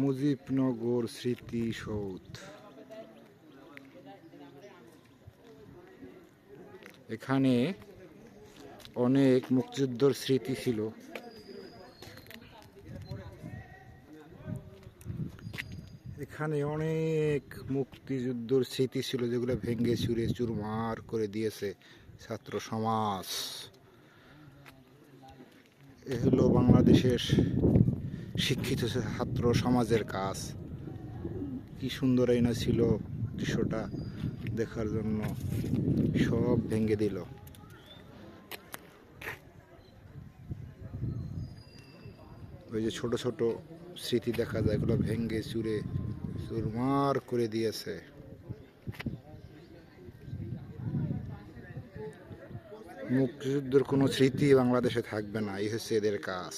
মুজিবনগর স্মৃতিসৌধ। এখানে অনেক মুক্তিযুদ্ধের স্মৃতি ছিল। এখানে অনেক মুক্তিযুদ্ধের স্মৃতি ছিল, যেগুলো ভেঙে চুরে চুরমার করে দিয়েছে ছাত্র সমাজ। এ হলো বাংলাদেশের শিক্ষিত ছাত্র সমাজের কাজ। কি সুন্দর আইনা ছিল দৃশ্যটা দেখার জন্য, সব ভেঙে দিল। ওই যে ছোট ছোট স্মৃতি দেখা যায়, এগুলো ভেঙে চুরে চুরমার করে দিয়েছে। মুক্তিযুদ্ধের কোনো স্মৃতি বাংলাদেশে থাকবে না, এই হচ্ছে এদের কাজ।